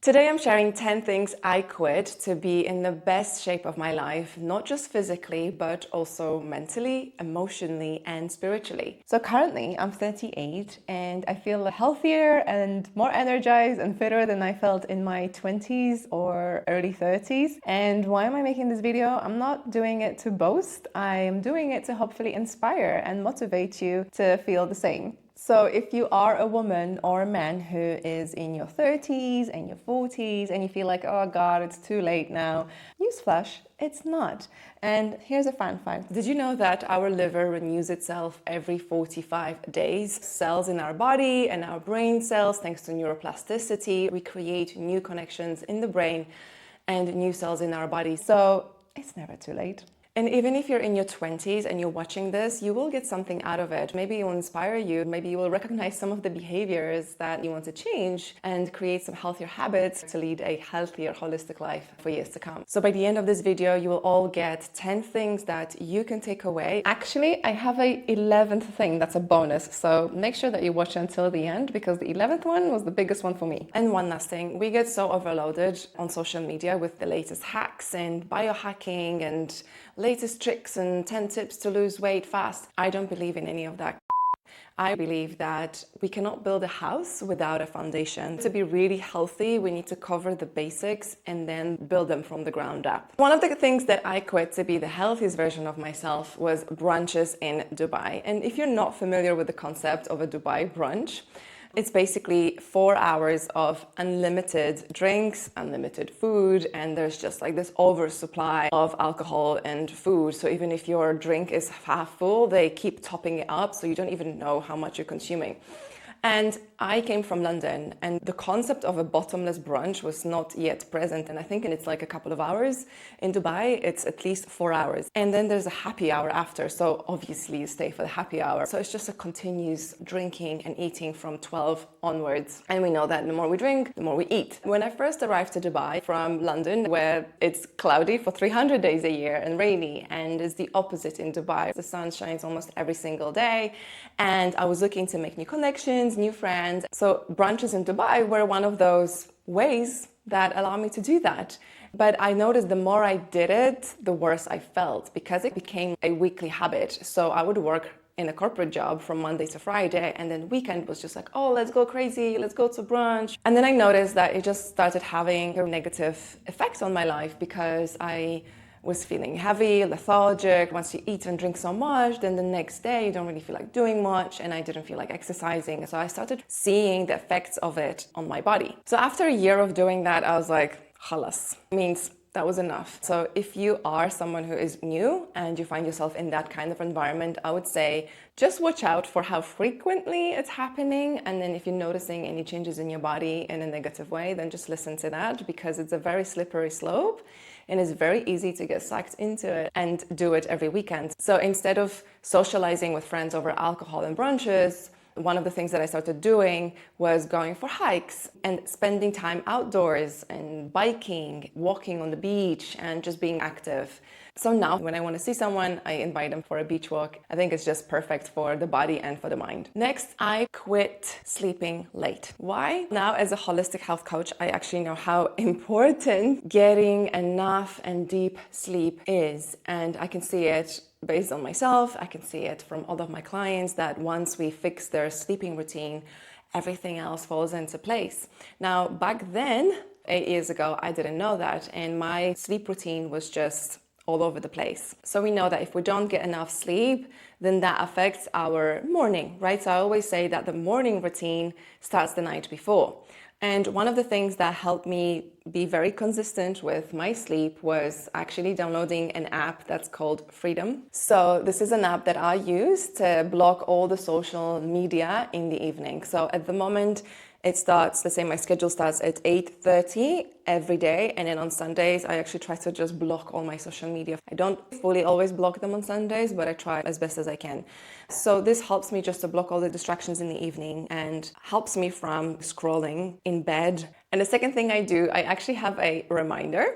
Today I'm sharing 10 things I quit to be in the best shape of my life, not just physically, but also mentally, emotionally, and spiritually. So currently I'm 38 and I feel healthier and more energized and fitter than I felt in my 20s or early 30s. And why am I making this video? I'm not doing it to boast. I am doing it to hopefully inspire and motivate you to feel the same. So if you are a woman or a man who is in your 30s and your 40s and you feel like, oh God, it's too late now, newsflash, it's not. And here's a fun fact. Did you know that our liver renews itself every 45 days? Cells in our body and our brain cells, thanks to neuroplasticity, we create new connections in the brain and new cells in our body. So it's never too late. And even if you're in your 20s and you're watching this, you will get something out of it. Maybe it will inspire you. Maybe you will recognize some of the behaviors that you want to change and create some healthier habits to lead a healthier, holistic life for years to come. So by the end of this video, you will all get 10 things that you can take away. Actually, I have a 11th thing that's a bonus. So make sure that you watch until the end because the 11th one was the biggest one for me. And one last thing, we get so overloaded on social media with the latest hacks and biohacking and latest tricks and 10 tips to lose weight fast. I don't believe in any of that. I believe that we cannot build a house without a foundation. To be really healthy, we need to cover the basics and then build them from the ground up. One of the things that I quit to be the healthiest version of myself was brunches in Dubai. And if you're not familiar with the concept of a Dubai brunch, it's basically 4 hours of unlimited drinks, unlimited food, and there's just like this oversupply of alcohol and food. So even if your drink is half full, they keep topping it up, so you don't even know how much you're consuming. And I came from London, and the concept of a bottomless brunch was not yet present. And I think it's like a couple of hours. In Dubai, it's at least 4 hours. And then there's a happy hour after. So obviously you stay for the happy hour. So it's just a continuous drinking and eating from 12 onwards. And we know that the more we drink, the more we eat. When I first arrived to Dubai from London, where it's cloudy for 300 days a year and rainy, and it's the opposite in Dubai. The sun shines almost every single day. And I was looking to make new connections, new friends. So brunches in Dubai were one of those ways that allow me to do that. But I noticed the more I did it, the worse I felt because it became a weekly habit. So I would work in a corporate job from Monday to Friday, and then weekend was just like, oh, let's go crazy, let's go to brunch. And then I noticed that it just started having a negative effect on my life because I was feeling heavy, lethargic. Once you eat and drink so much, then the next day you don't really feel like doing much, and I didn't feel like exercising. So I started seeing the effects of it on my body. So after a year of doing that, I was like, khalas, means that was enough. So if you are someone who is new and you find yourself in that kind of environment, I would say just watch out for how frequently it's happening. And then if you're noticing any changes in your body in a negative way, then just listen to that because it's a very slippery slope. And it's very easy to get sucked into it and do it every weekend. So instead of socializing with friends over alcohol and brunches, one of the things that I started doing was going for hikes and spending time outdoors and biking, walking on the beach and just being active. So now when I want to see someone, I invite them for a beach walk. I think it's just perfect for the body and for the mind. Next, I quit sleeping late. Why? Now, as a holistic health coach, I actually know how important getting enough and deep sleep is. And I can see it based on myself. I can see it from all of my clients that once we fix their sleeping routine, everything else falls into place. Now, back then, 8 years ago, I didn't know that. And my sleep routine was just all over the place. So we know that if we don't get enough sleep, then that affects our morning, right? So I always say that the morning routine starts the night before. And one of the things that helped me be very consistent with my sleep was actually downloading an app that's called Freedom. So this is an app that I use to block all the social media in the evening. So at the moment, it starts, let's say my schedule starts at 8:30 every day. And then on Sundays, I actually try to just block all my social media. I don't fully always block them on Sundays, but I try as best as I can. So this helps me just to block all the distractions in the evening and helps me from scrolling in bed. And the second thing I do, I actually have a reminder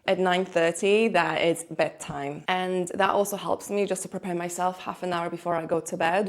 at 9:30 that it's bedtime. And that also helps me just to prepare myself half an hour before I go to bed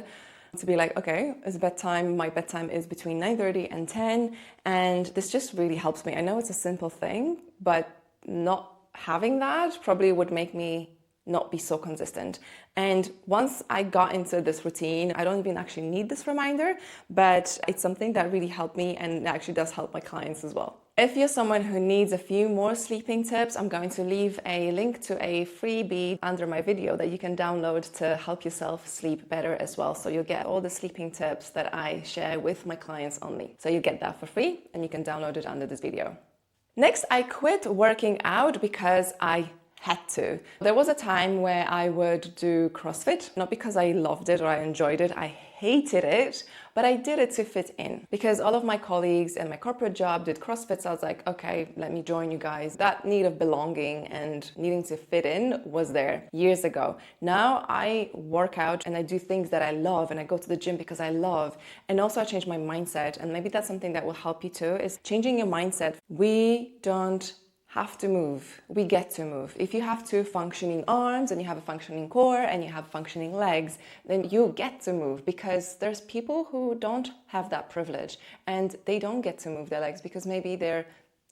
to be like, okay, it's bedtime. My bedtime is between 9:30 and 10. And this just really helps me. I know it's a simple thing, but not having that probably would make me not be so consistent. And once I got into this routine, I don't even actually need this reminder, but it's something that really helped me and actually does help my clients as well. If you're someone who needs a few more sleeping tips, I'm going to leave a link to a freebie under my video that you can download to help yourself sleep better as well. So you'll get all the sleeping tips that I share with my clients only. So you get that for free and you can download it under this video. Next, I quit working out because I had to. There was a time where I would do CrossFit, not because I loved it or I enjoyed it, I hated it, but I did it to fit in because all of my colleagues and my corporate job did CrossFit. So I was like, okay, let me join you guys. That need of belonging and needing to fit in was there years ago. Now I work out and I do things that I love and I go to the gym because I love. And also I change my mindset. And maybe that's something that will help you too, is changing your mindset. We don't have to move. We get to move. If you have two functioning arms and you have a functioning core and you have functioning legs, then you get to move, because there's people who don't have that privilege and they don't get to move their legs because maybe they're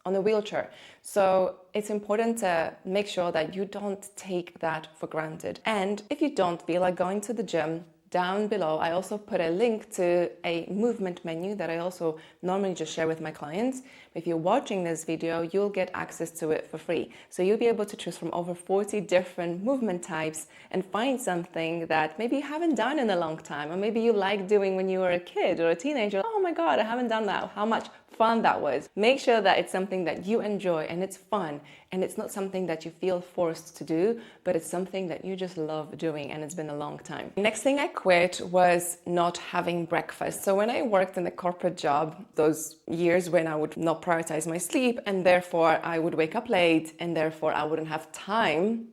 on a wheelchair. So it's important to make sure that you don't take that for granted. And if you don't feel like going to the gym, down below, I also put a link to a movement menu that I also normally just share with my clients. If you're watching this video, you'll get access to it for free. So you'll be able to choose from over 40 different movement types and find something that maybe you haven't done in a long time, or maybe you like doing when you were a kid or a teenager. Oh my God, I haven't done that. How much fun that was. Make sure that it's something that you enjoy and it's fun, and it's not something that you feel forced to do, but it's something that you just love doing and it's been a long time. Next thing I quit was not having breakfast. So when I worked in the corporate job, those years when I would not prioritize my sleep and therefore I would wake up late and therefore I wouldn't have time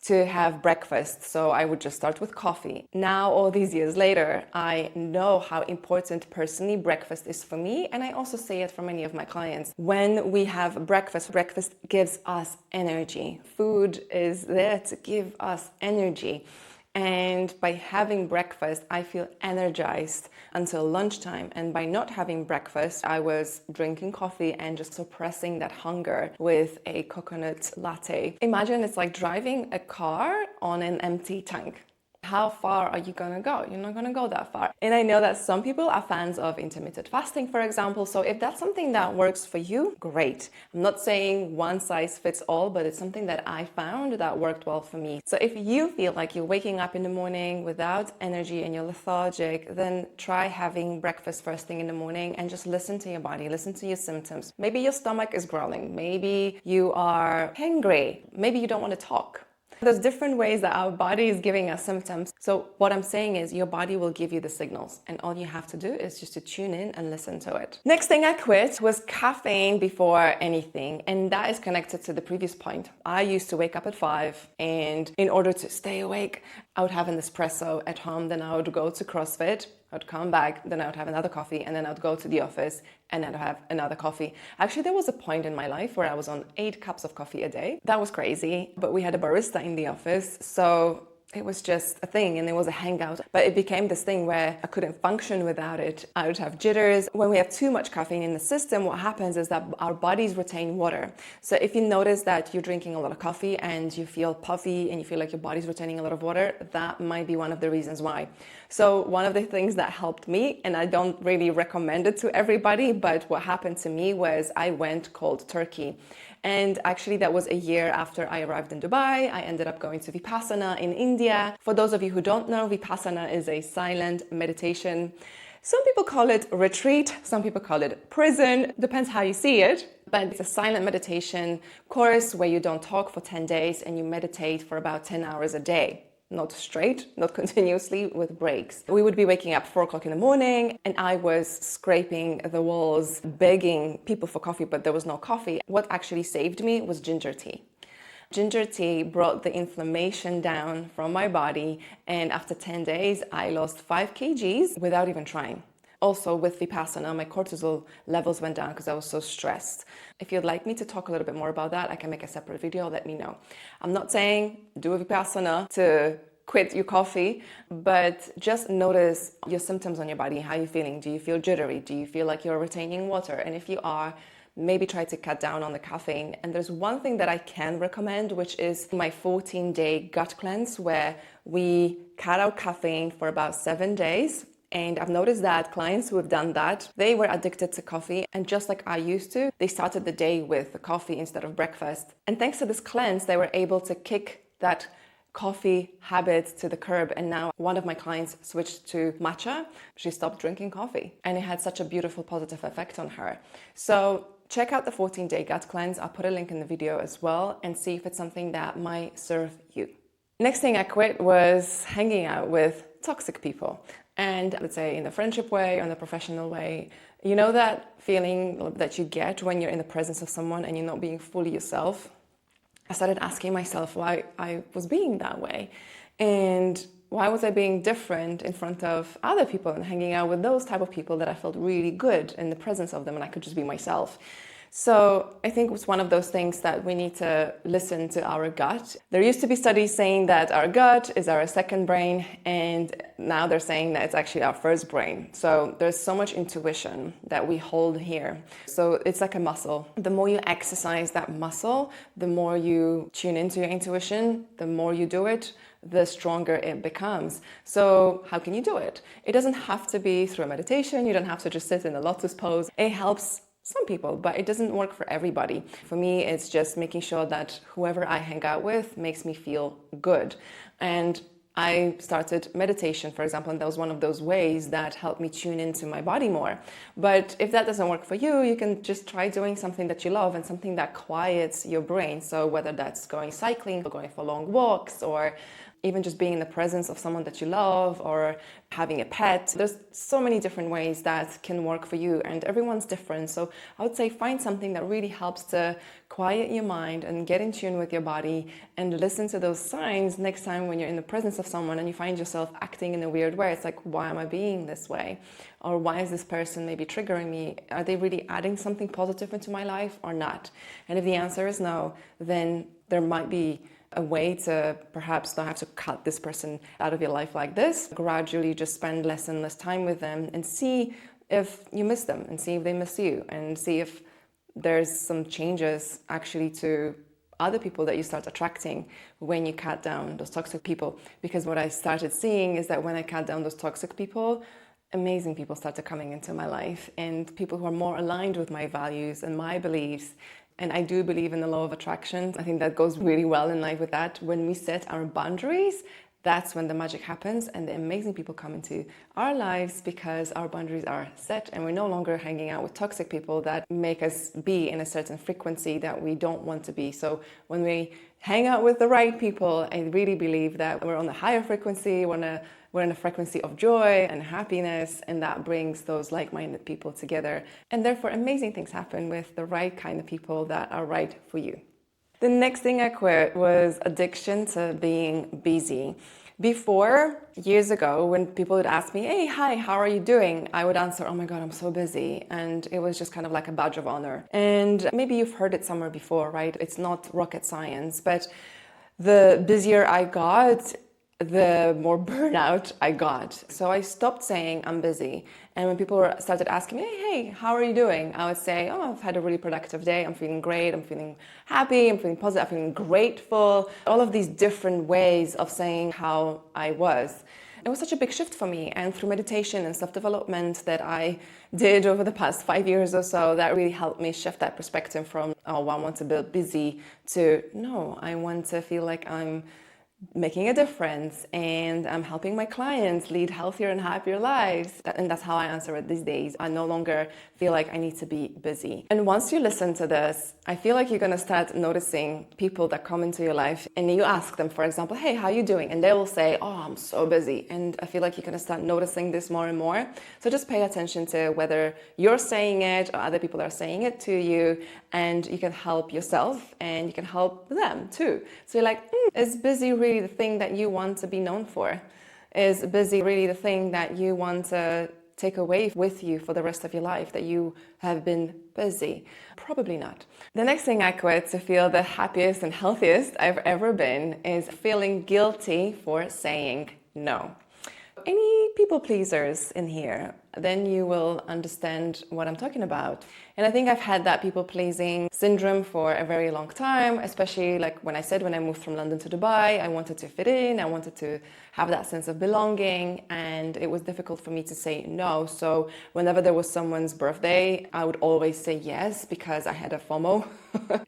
to have breakfast, so I would just start with coffee. Now, all these years later, I know how important personally breakfast is for me, and I also say it for many of my clients. When we have breakfast, breakfast gives us energy. Food is there to give us energy. And by having breakfast, I feel energized until lunchtime. And by not having breakfast, I was drinking coffee and just suppressing that hunger with a coconut latte. Imagine it's like driving a car on an empty tank. How far are you gonna go? You're not gonna go that far. And I know that some people are fans of intermittent fasting, for example. So if that's something that works for you, great. I'm not saying one size fits all, but it's something that I found that worked well for me. So if you feel like you're waking up in the morning without energy and you're lethargic, then try having breakfast first thing in the morning and just listen to your body, listen to your symptoms. Maybe your stomach is growling. Maybe you are hangry. Maybe you don't want to talk. There's different ways that our body is giving us symptoms. So what I'm saying is your body will give you the signals, and all you have to do is just to tune in and listen to it. Next thing I quit was caffeine before anything, and that is connected to the previous point. I used to wake up at 5, and in order to stay awake, I would have an espresso at home, then I would go to CrossFit, I'd come back, then I would have another coffee, and then I'd go to the office and I'd have another coffee. Actually, there was a point in my life where I was on 8 cups of coffee a day. That was crazy, but we had a barista in the office, so it was just a thing and it was a hangout. But it became this thing where I couldn't function without it. I would have jitters. When we have too much caffeine in the system, what happens is that our bodies retain water. So if you notice that you're drinking a lot of coffee and you feel puffy and you feel like your body's retaining a lot of water, that might be one of the reasons why. So one of the things that helped me, and I don't really recommend it to everybody, but what happened to me was I went cold turkey. And actually that was a year after I arrived in Dubai. I ended up going to Vipassana in India. For those of you who don't know, Vipassana is a silent meditation. Some people call it retreat, some people call it prison, depends how you see it. But it's a silent meditation course where you don't talk for 10 days and you meditate for about 10 hours a day. Not straight, not continuously, with breaks. We would be waking up 4 o'clock in the morning and I was scraping the walls, begging people for coffee, but there was no coffee. What actually saved me was ginger tea. Ginger tea brought the inflammation down from my body, and after 10 days, I lost 5 kgs without even trying. Also with Vipassana, my cortisol levels went down because I was so stressed. If you'd like me to talk a little bit more about that, I can make a separate video, let me know. I'm not saying do a Vipassana to quit your coffee, but just notice your symptoms on your body. How are you feeling? Do you feel jittery? Do you feel like you're retaining water? And if you are, maybe try to cut down on the caffeine. And there's one thing that I can recommend, which is my 14-day gut cleanse, where we cut out caffeine for about 7 days. And I've noticed that clients who have done that, they were addicted to coffee. And just like I used to, they started the day with the coffee instead of breakfast. And thanks to this cleanse, they were able to kick that coffee habit to the curb. And now one of my clients switched to matcha. She stopped drinking coffee. And it had such a beautiful positive effect on her. So check out the 14-day gut cleanse. I'll put a link in the video as well and see if it's something that might serve you. Next thing I quit was hanging out with toxic people. And I would say in the friendship way or in the professional way, you know that feeling that you get when you're in the presence of someone and you're not being fully yourself? I started asking myself why I was being that way. And why was I being different in front of other people and hanging out with those type of people that I felt really good in the presence of them and I could just be myself? So I think it's one of those things that we need to listen to our gut. There used to be studies saying that our gut is our second brain, and now they're saying that it's actually our first brain. So there's so much intuition that we hold here. So it's like a muscle. The more you exercise that muscle, the more you tune into your intuition, the more you do it, the stronger it becomes. So how can you do it? It doesn't have to be through a meditation. You don't have to just sit in a lotus pose. It helps some people, but it doesn't work for everybody. For me, it's just making sure that whoever I hang out with makes me feel good. And I started meditation, for example, and that was one of those ways that helped me tune into my body more. But if that doesn't work for you, you can just try doing something that you love and something that quiets your brain. So whether that's going cycling or going for long walks, or even just being in the presence of someone that you love, or having a pet. There's so many different ways that can work for you, and everyone's different. So I would say find something that really helps to quiet your mind and get in tune with your body, and listen to those signs next time when you're in the presence of someone and you find yourself acting in a weird way. It's like, why am I being this way? Or why is this person maybe triggering me? Are they really adding something positive into my life or not? And if the answer is no, then there might be a way to perhaps not have to cut this person out of your life like this. Gradually just spend less and less time with them and see if you miss them and see if they miss you, and see if there's some changes actually to other people that you start attracting when you cut down those toxic people. Because what I started seeing is that when I cut down those toxic people, amazing people started coming into my life, and people who are more aligned with my values and my beliefs. And I do believe in the law of attraction. I think that goes really well in life with that. When we set our boundaries, that's when the magic happens and the amazing people come into our lives, because our boundaries are set and we're no longer hanging out with toxic people that make us be in a certain frequency that we don't want to be. So when we hang out with the right people, I really believe that we're on a higher frequency, we're in a frequency of joy and happiness, and that brings those like-minded people together. And therefore, amazing things happen with the right kind of people that are right for you. The next thing I quit was addiction to being busy. Before, years ago, when people would ask me, hey, hi, how are you doing? I would answer, oh my God, I'm so busy. And it was just kind of like a badge of honor. And maybe you've heard it somewhere before, right? It's not rocket science, but the busier I got, the more burnout I got. So I stopped saying I'm busy. And when people started asking me, hey, how are you doing? I would say, oh, I've had a really productive day. I'm feeling great. I'm feeling happy. I'm feeling positive. I'm feeling grateful. All of these different ways of saying how I was. It was such a big shift for me. And through meditation and self-development that I did over the past 5 years or so, that really helped me shift that perspective from, oh, well, I want to be busy, to, no, I want to feel like I'm making a difference and I'm helping my clients lead healthier and happier lives. And that's how I answer it these days. I no longer feel like I need to be busy. And once you listen to this, I feel like you're going to start noticing people that come into your life and you ask them, for example, hey, how are you doing? And they will say, oh, I'm so busy. And I feel like you're going to start noticing this more and more. So just pay attention to whether you're saying it or other people are saying it to you, and you can help yourself and you can help them too. So you're like, is busy really the thing that you want to be known for? Is busy really the thing that you want to take away with you for the rest of your life that you have been busy? Probably not. The next thing I quit to feel the happiest and healthiest I've ever been is feeling guilty for saying no. Any people pleasers in here, then you will understand what I'm talking about. And I think I've had that people pleasing syndrome for a very long time, especially like when I moved from London to Dubai, I wanted to fit in, I wanted to have that sense of belonging, and it was difficult for me to say no. So whenever there was someone's birthday, I would always say yes because I had a FOMO.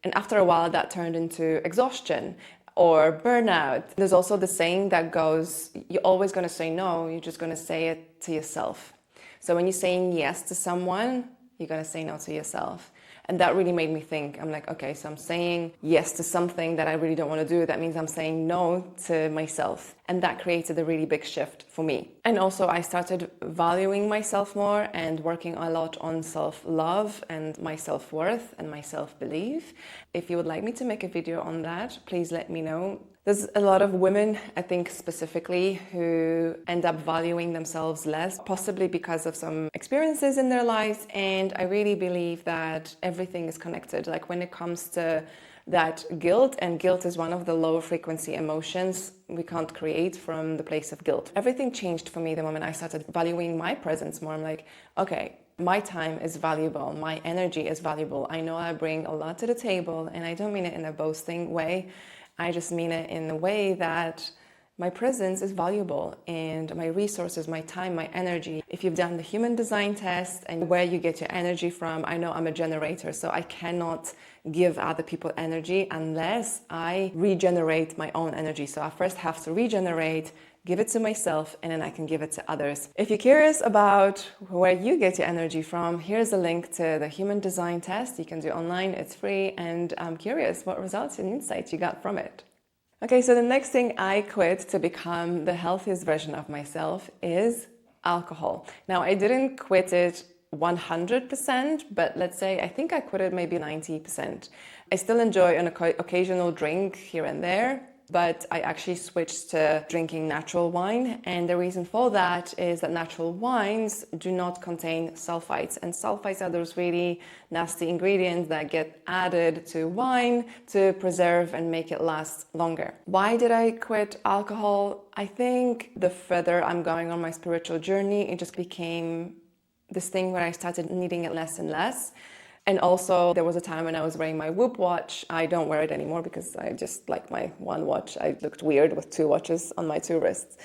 And after a while, that turned into exhaustion or burnout. There's also the saying that goes, you're always going to say no, you're just going to say it to yourself. So when you're saying yes to someone, you're going to say no to yourself. And that really made me think. I'm like, okay, so I'm saying yes to something that I really don't want to do. That means I'm saying no to myself. And that created a really big shift for me. And also I started valuing myself more and working a lot on self-love and my self-worth and my self-belief. If you would like me to make a video on that, please let me know. There's a lot of women, I think specifically, who end up valuing themselves less, possibly because of some experiences in their lives. And I really believe that everything is connected. Like when it comes to that guilt, and guilt is one of the low frequency emotions we can't create from the place of guilt. Everything changed for me the moment I started valuing my presence more. I'm like, okay, my time is valuable, my energy is valuable. I know I bring a lot to the table, and I don't mean it in a boasting way. I just mean it in a way that my presence is valuable, and my resources, my time, my energy. If you've done the human design test and where you get your energy from, I know I'm a generator, so I cannot give other people energy unless I regenerate my own energy. So I first have to regenerate, give it to myself, and then I can give it to others. If you're curious about where you get your energy from, here's a link to the human design test. You can do online, it's free, and I'm curious what results and insights you got from it. Okay, so the next thing I quit to become the healthiest version of myself is alcohol. Now, I didn't quit it 100%, but let's say I think I quit it maybe 90%. I still enjoy an occasional drink here and there, but I actually switched to drinking natural wine. And the reason for that is that natural wines do not contain sulfites. And sulfites are those really nasty ingredients that get added to wine to preserve and make it last longer. Why did I quit alcohol? I think the further I'm going on my spiritual journey, it just became this thing where I started needing it less and less. And also there was a time when I was wearing my Whoop watch. I don't wear it anymore because I just like my one watch. I looked weird with two watches on my two wrists.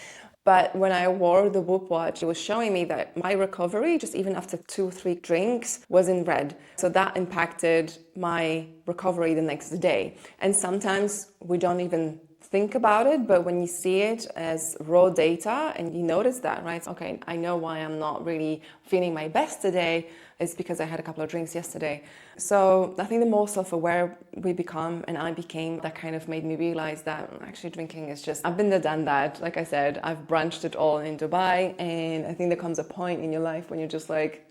But when I wore the Whoop watch, it was showing me that my recovery, just even after 2-3 drinks, was in red. So that impacted my recovery the next day. And sometimes we don't even think about it, but when you see it as raw data and you notice that, right? Okay, I know why I'm not really feeling my best today. It's because I had a couple of drinks yesterday. So I think the more self-aware we become, and I became, that kind of made me realize that actually drinking is just, I've been there, done that. Like I said, I've brunched it all in Dubai, and I think there comes a point in your life when you're just like,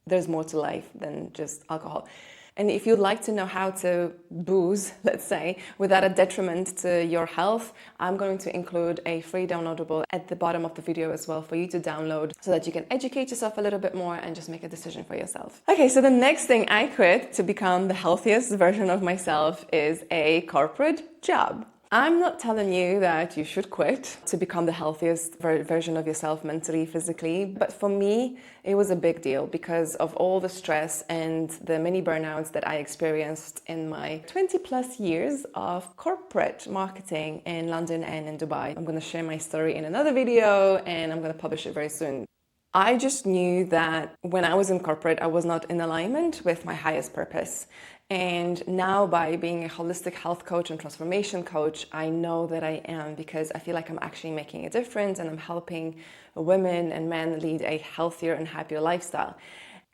there's more to life than just alcohol. And if you'd like to know how to booze, let's say, without a detriment to your health, I'm going to include a free downloadable at the bottom of the video as well for you to download so that you can educate yourself a little bit more and just make a decision for yourself. Okay, so the next thing I quit to become the healthiest version of myself is a corporate job. I'm not telling you that you should quit to become the healthiest version of yourself mentally, physically, but for me, it was a big deal because of all the stress and the many burnouts that I experienced in my 20 plus years of corporate marketing in London and in Dubai. I'm going to share my story in another video and I'm going to publish it very soon. I just knew that when I was in corporate, I was not in alignment with my highest purpose. And now by being a holistic health coach and transformation coach, I know that I am, because I feel like I'm actually making a difference and I'm helping women and men lead a healthier and happier lifestyle.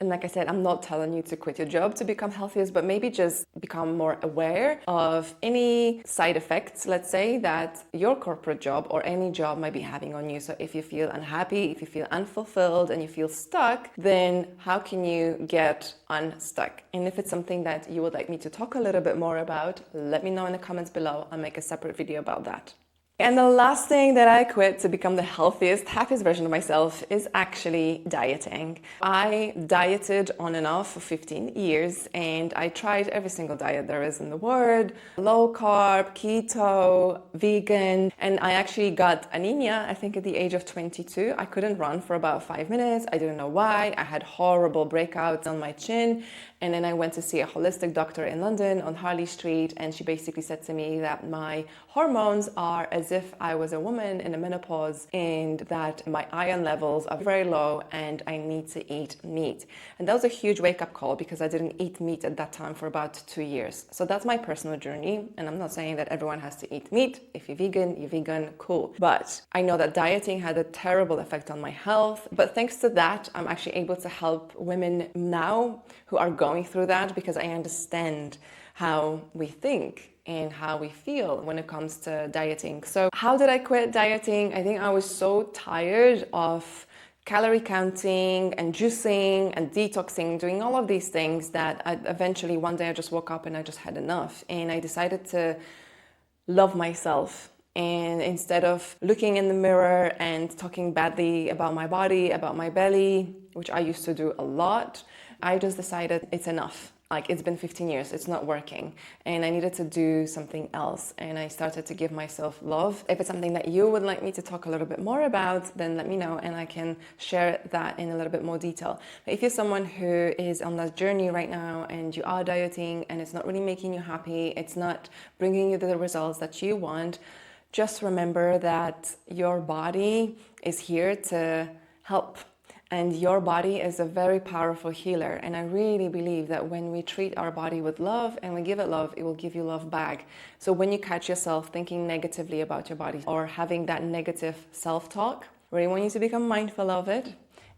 And like I said, I'm not telling you to quit your job to become healthiest, but maybe just become more aware of any side effects, let's say, that your corporate job or any job might be having on you. So if you feel unhappy, if you feel unfulfilled and you feel stuck, then how can you get unstuck? And if it's something that you would like me to talk a little bit more about, let me know in the comments below. I'll make a separate video about that. And the last thing that I quit to become the healthiest, happiest version of myself is actually dieting. I dieted on and off for 15 years and I tried every single diet there is in the world, low carb, keto, vegan, and I actually got anemia, I think at the age of 22. I couldn't run for about 5 minutes. I didn't know why. I had horrible breakouts on my chin. And then I went to see a holistic doctor in London on Harley Street, and she basically said to me that my hormones are as if I was a woman in the menopause and that my iron levels are very low and I need to eat meat. And that was a huge wake-up call because I didn't eat meat at that time for about 2 years. So that's my personal journey, and I'm not saying that everyone has to eat meat. If you're vegan, cool. But I know that dieting had a terrible effect on my health, but thanks to that, I'm actually able to help women now who are going through that because I understand how we think and how we feel when it comes to dieting. So how did I quit dieting? I think I was so tired of calorie counting and juicing and detoxing, doing all of these things that eventually one day I just woke up and I just had enough. And I decided to love myself. And instead of looking in the mirror and talking badly about my body, about my belly, which I used to do a lot, I just decided it's enough. Like, it's been 15 years, it's not working. And I needed to do something else. And I started to give myself love. If it's something that you would like me to talk a little bit more about, then let me know and I can share that in a little bit more detail. But if you're someone who is on that journey right now and you are dieting and it's not really making you happy, it's not bringing you the results that you want, just remember that your body is here to help. And your body is a very powerful healer. And I really believe that when we treat our body with love and we give it love, it will give you love back. So when you catch yourself thinking negatively about your body or having that negative self-talk, I really want you to become mindful of it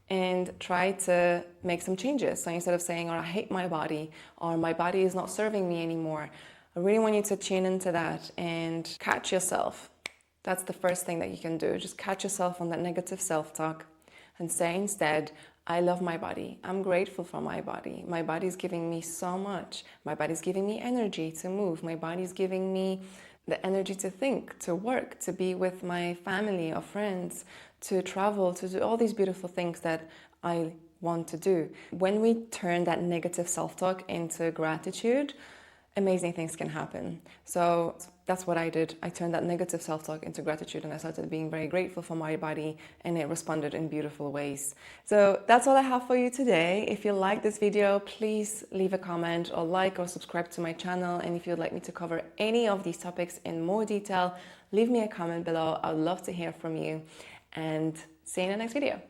and try to make some changes. So instead of saying, oh, I hate my body, or my body is not serving me anymore, I really want you to tune into that and catch yourself. That's the first thing that you can do. Just catch yourself on that negative self-talk and say instead, I love my body. I'm grateful for my body. My body's giving me so much. My body's giving me energy to move. My body's giving me the energy to think, to work, to be with my family or friends, to travel, to do all these beautiful things that I want to do. When we turn that negative self-talk into gratitude, amazing things can happen. So that's what I did. I turned that negative self-talk into gratitude and I started being very grateful for my body and it responded in beautiful ways. So that's all I have for you today. If you like this video, please leave a comment or like or subscribe to my channel. And if you'd like me to cover any of these topics in more detail, leave me a comment below. I'd love to hear from you and see you in the next video.